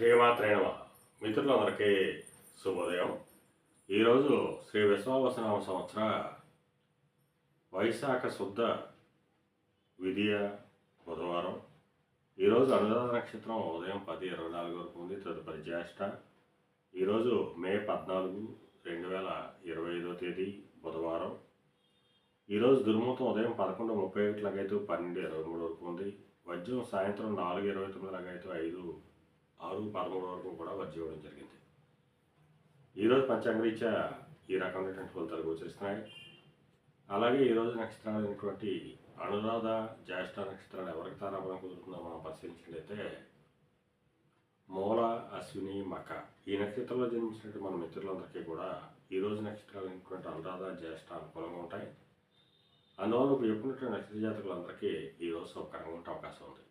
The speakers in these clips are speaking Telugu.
శ్రీమాత్రే నమః. మిత్రులందరికీ శుభోదయం. ఈరోజు శ్రీ విశ్వావసనామ సంవత్సర వైశాఖ శుద్ధ విధియ బుధవారం. ఈరోజు అనురాధ నక్షత్రం ఉదయం 10:24 వరకు ఉంది. తదుపరి జ్యేష్ఠ. ఈరోజు మే 14, 2025 తేదీ బుధవారం. ఈరోజు దుర్ముహూర్తం ఉదయం 11:31 లగైతు 12:23 వరకు ఉంది. వజ్రం సాయంత్రం 4:29 లగైతు 6:13 వరకు కూడా వర్జం ఇవ్వడం జరిగింది. ఈరోజు పంచాంగరీత్యా ఈ రకమైనటువంటి ఫలితాలు గోచరిస్తున్నాయి. అలాగే ఈరోజు నక్షత్రాలు అయినటువంటి అనురాధ, జ్యేష్ఠ నక్షత్రాలు ఎవరికి తారాబలం కుదురుతుందో మనం పరిశీలించినట్లయితే మూల, అశ్విని, మక ఈ నక్షత్రంలో జన్మించినటువంటి మన మిత్రులందరికీ కూడా ఈరోజు నక్షత్రాలు అయినటువంటి అనురాధ, జ్యేష్ఠ అనుకూలంగా ఉంటాయి. అందువల్ల చెప్పినటువంటి నక్షత్ర జాతకులందరికీ ఈరోజు సౌకర్యంగా ఉండే అవకాశం ఉంది.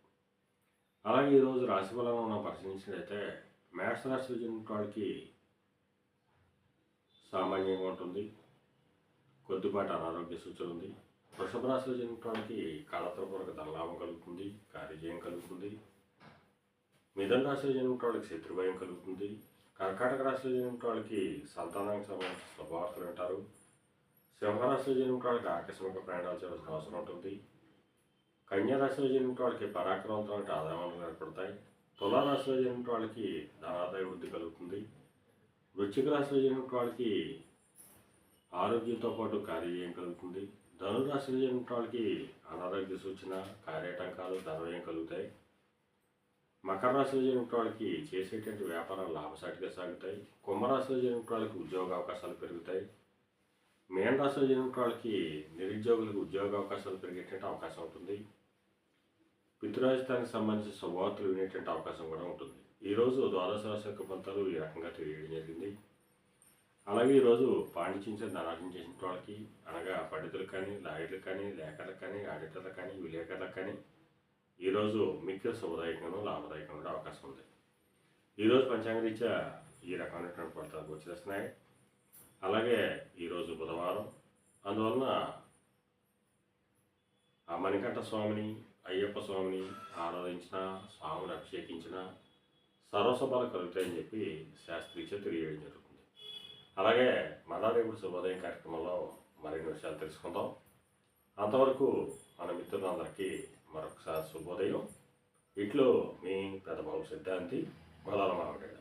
అలాగే ఈరోజు రాశి ఫలాలను మనం పరిశీలించినట్లయితే మేష రాశిలో చెందిన వాళ్ళకి సామాన్యంగా ఉంటుంది. కొద్దిపాటి అనారోగ్య సూచన ఉంది. వృషభ రాశిలో చెందిన వాళ్ళకి కాలతరపూర్వక ధనలాభం కలుగుతుంది, కార్యజయం కలుగుతుంది. మిథున రాశిలో చెందిన వాళ్ళకి శత్రుభయం కలుగుతుంది. కర్కాటక రాశిలో చెందిన వాళ్ళకి సంతానానికి సంబంధించిన శుభవార్తలు వింటారు. సింహరాశిలో చెందిన వాళ్ళకి ఆకస్మిక ప్రయాణాలు చేయాల్సిన అవసరం ఉంటుంది. కన్యారాశిలో జన్మిన వాళ్ళకి పరాక్రమవంతమైన ఆదాయాలు ఏర్పడతాయి. తులారాశిలో జన్మిన వాళ్ళకి ధనాదాయ వృద్ధి కలుగుతుంది. వృశ్చిక రాశిలో జన్మిన వాళ్ళకి ఆరోగ్యంతో పాటు కార్యజయం కలుగుతుంది. ధనురాశిలో జన్మిన వాళ్ళకి అనారోగ్య సూచన, కార్యాటంకాలు, ధనవ్యయం కలుగుతాయి. మకర రాశిలో జన్మిన వాళ్ళకి చేసేటువంటి వ్యాపారాలు లాభసాటిగా సాగుతాయి. కుంభరాశిలో జన్మిన వాళ్ళకి ఉద్యోగ అవకాశాలు పెరుగుతాయి. మీన రాశిలో జన్మిన వాళ్ళకి నిరుద్యోగులకు ఉద్యోగ అవకాశాలు పెరిగేటువంటి అవకాశం ఉంటుంది. పితృరాజధానికి సంబంధించిన శుభవార్తలు వినేటువంటి అవకాశం కూడా ఉంటుంది. ఈరోజు ద్వాదశ రాశి యొక్క ఫలితాలు ఈ రకంగా తెలియడం జరిగింది. అలాగే ఈరోజు పాండిత్యం ధనార్జన చేసిన వాళ్ళకి, అనగా పండితులకు కానీ, లాయర్లకు కానీ, లేఖలకు కానీ, ఆడిటర్లకు కానీ, విలేకరులకు కానీ ఈరోజు మిక్కిలి శుభదాయకంగా, లాభదాయకంగా అవకాశం ఉంది. ఈరోజు పంచాంగరీత్యా ఈ రకమైనటువంటి ఫలితాలు గోచరిస్తున్నాయి. అలాగే ఈరోజు బుధవారం. అందువలన ఆ మణికంఠ స్వామిని, అయ్యప్ప స్వామిని ఆరాధించిన, స్వామిని అభిషేకించిన సర్వశుభాలు కలుగుతాయని చెప్పి శాస్త్రీచ తెలియజేయడం జరుగుతుంది. అలాగే మళ్ళా రేపు శుభోదయం కార్యక్రమంలో మరిన్ని విషయాలు తెలుసుకుందాం. అంతవరకు మన మిత్రులందరికీ మరొకసారి శుభోదయం. ఇట్లో మీ పెద్దబాబు సిద్ధాంతి, బలాల మామిడి.